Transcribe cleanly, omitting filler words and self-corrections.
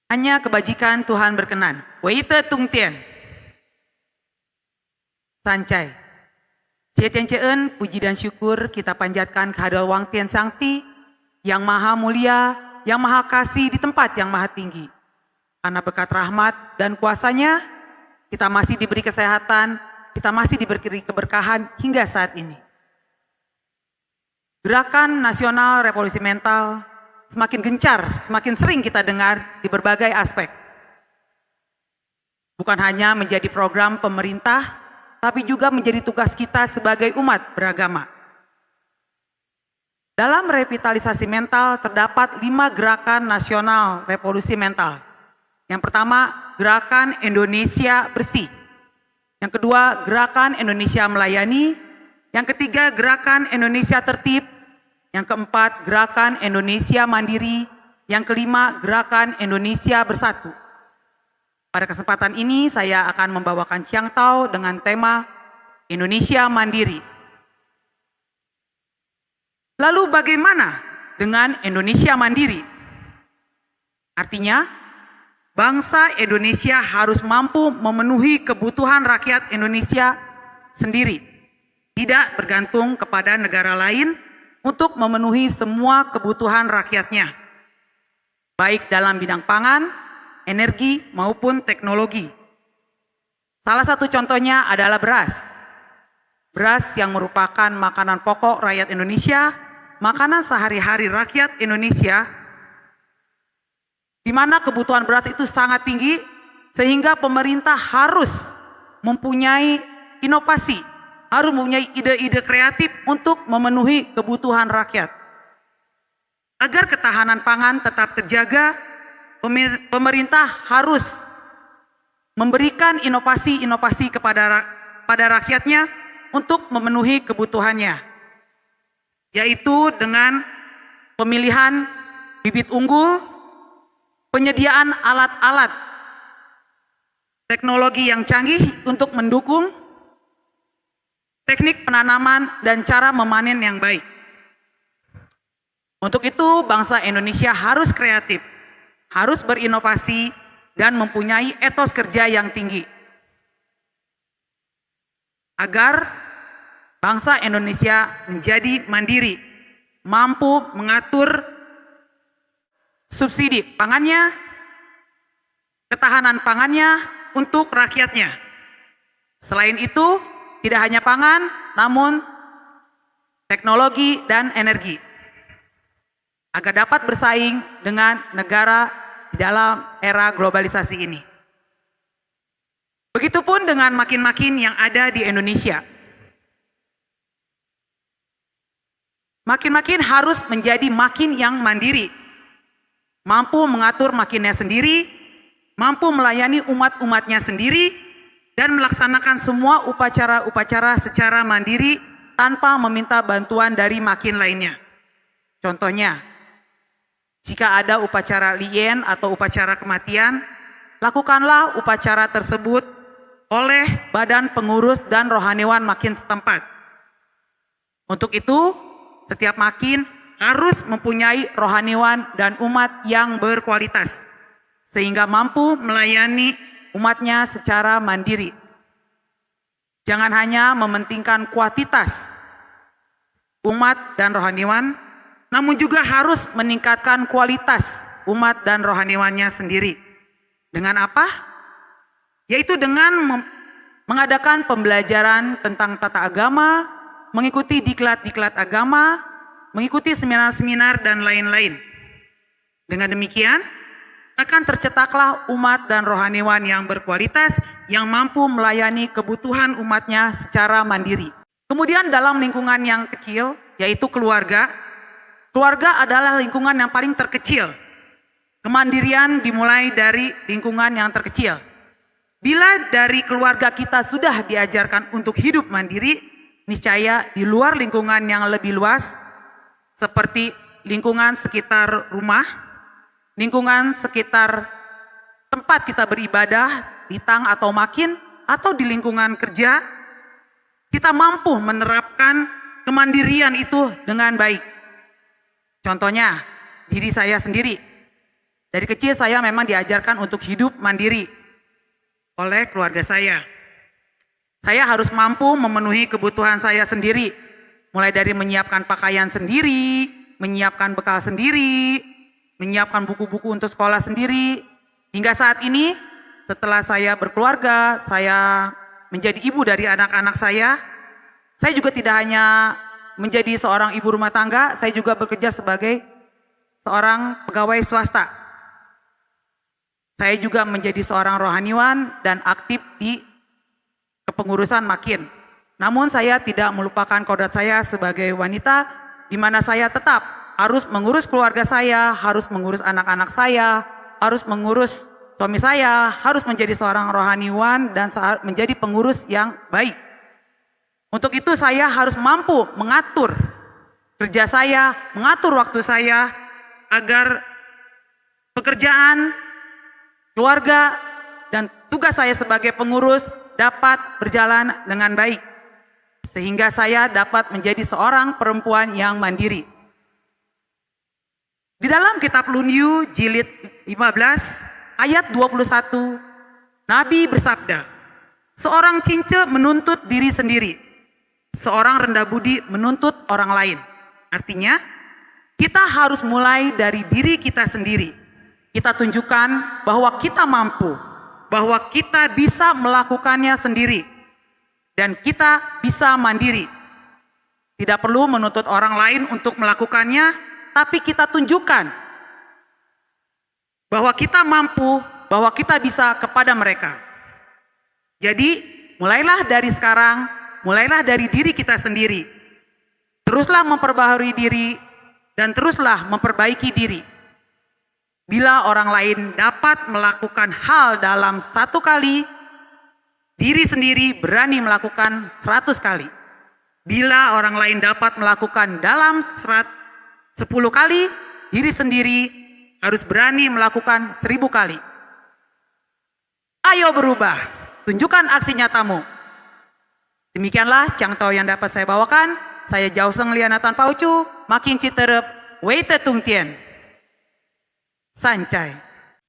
Hanya kebajikan Tuhan berkenan. Weite tungtian. Sancai. Cietian puji dan syukur kita panjatkan kehadirat Wang Tien Sangti yang maha mulia, yang maha kasih di tempat yang maha tinggi. Karena berkat rahmat dan kuasanya, kita masih diberi kesehatan, kita masih diberi keberkahan hingga saat ini. Gerakan Nasional Revolusi Mental semakin gencar, semakin sering kita dengar di berbagai aspek. Bukan hanya menjadi program pemerintah, tapi juga menjadi tugas kita sebagai umat beragama. Dalam revitalisasi mental terdapat 5 gerakan nasional revolusi mental. Yang pertama, Gerakan Indonesia Bersih. Yang kedua, Gerakan Indonesia Melayani. Yang ketiga, Gerakan Indonesia Tertib. Yang keempat, Gerakan Indonesia Mandiri. Yang kelima, Gerakan Indonesia Bersatu. Pada kesempatan ini saya akan membawakan Ciang Tao dengan tema Indonesia Mandiri. Lalu bagaimana dengan Indonesia Mandiri? Artinya, bangsa Indonesia harus mampu memenuhi kebutuhan rakyat Indonesia sendiri, tidak bergantung kepada negara lain untuk memenuhi semua kebutuhan rakyatnya, baik dalam bidang pangan, energi, maupun teknologi. Salah satu contohnya adalah beras. Beras yang merupakan makanan pokok rakyat Indonesia, makanan sehari-hari rakyat Indonesia, di mana kebutuhan beras itu sangat tinggi, sehingga pemerintah harus mempunyai inovasi, harus mempunyai ide-ide kreatif untuk memenuhi kebutuhan rakyat. Agar ketahanan pangan tetap terjaga, pemerintah harus memberikan inovasi-inovasi kepada rakyatnya untuk memenuhi kebutuhannya, yaitu dengan pemilihan bibit unggul, penyediaan alat-alat teknologi yang canggih untuk mendukung teknik penanaman dan cara memanen yang baik. Untuk itu, bangsa Indonesia harus kreatif, harus berinovasi, dan mempunyai etos kerja yang tinggi. Agar bangsa Indonesia menjadi mandiri, mampu mengatur subsidi pangannya, ketahanan pangannya untuk rakyatnya. Selain itu, tidak hanya pangan, namun teknologi dan energi, agar dapat bersaing dengan negara di dalam era globalisasi ini. Begitupun dengan makin-makin yang ada di Indonesia. Makin-makin harus menjadi makin yang mandiri, mampu mengatur makinnya sendiri, mampu melayani umat-umatnya sendiri, dan melaksanakan semua upacara-upacara secara mandiri tanpa meminta bantuan dari makin lainnya. Contohnya, jika ada upacara lien atau upacara kematian, lakukanlah upacara tersebut oleh badan pengurus dan rohaniwan makin setempat. Untuk itu, setiap makin harus mempunyai rohaniwan dan umat yang berkualitas, sehingga mampu melayani umatnya secara mandiri. Jangan hanya mementingkan kuantitas umat dan rohaniwan, namun juga harus meningkatkan kualitas umat dan rohaniwannya sendiri. Dengan apa? Yaitu dengan mengadakan pembelajaran tentang tata agama, mengikuti diklat-diklat agama, mengikuti seminar-seminar dan lain-lain. Dengan demikian, akan tercetaklah umat dan rohaniwan yang berkualitas yang mampu melayani kebutuhan umatnya secara mandiri. Kemudian dalam lingkungan yang kecil, yaitu keluarga, keluarga adalah lingkungan yang paling terkecil. Kemandirian dimulai dari lingkungan yang terkecil. Bila dari keluarga kita sudah diajarkan untuk hidup mandiri, niscaya di luar lingkungan yang lebih luas, seperti lingkungan sekitar rumah, lingkungan sekitar tempat kita beribadah, di tang atau makin, atau di lingkungan kerja, kita mampu menerapkan kemandirian itu dengan baik. Contohnya, diri saya sendiri. Dari kecil saya memang diajarkan untuk hidup mandiri oleh keluarga saya. Saya harus mampu memenuhi kebutuhan saya sendiri, mulai dari menyiapkan pakaian sendiri, menyiapkan bekal sendiri, menyiapkan buku-buku untuk sekolah sendiri. Hingga saat ini, setelah saya berkeluarga, saya menjadi ibu dari anak-anak saya juga tidak hanya menjadi seorang ibu rumah tangga, saya juga bekerja sebagai seorang pegawai swasta. Saya juga menjadi seorang rohaniwan dan aktif di kepengurusan makin. Namun saya tidak melupakan kodrat saya sebagai wanita, di mana saya tetap harus mengurus keluarga saya, harus mengurus anak-anak saya, harus mengurus suami saya, harus menjadi seorang rohaniwan dan menjadi pengurus yang baik. Untuk itu saya harus mampu mengatur kerja saya, mengatur waktu saya, agar pekerjaan, keluarga, dan tugas saya sebagai pengurus dapat berjalan dengan baik. Sehingga saya dapat menjadi seorang perempuan yang mandiri. Di dalam kitab Lunyu jilid 15 ayat 21, Nabi bersabda, seorang cince menuntut diri sendiri, seorang rendah budi menuntut orang lain. Artinya, kita harus mulai dari diri kita sendiri. Kita tunjukkan bahwa kita mampu, bahwa kita bisa melakukannya sendiri, dan kita bisa mandiri. Tidak perlu menuntut orang lain untuk melakukannya, tapi kita tunjukkan bahwa kita mampu, bahwa kita bisa kepada mereka. Jadi, mulailah dari sekarang, mulailah dari diri kita sendiri. Teruslah memperbaharui diri, dan teruslah memperbaiki diri. Bila orang lain dapat melakukan hal dalam 1 kali, diri sendiri berani melakukan 100 kali. Bila orang lain dapat melakukan dalam 10 kali, diri sendiri harus berani melakukan 1000 kali. Ayo berubah, tunjukkan aksi nyatamu. Demikianlah Cangtau yang dapat saya bawakan. Saya Jauh Seng Lianatan Paucu, makin citerep, wei te tung tien. Sancai.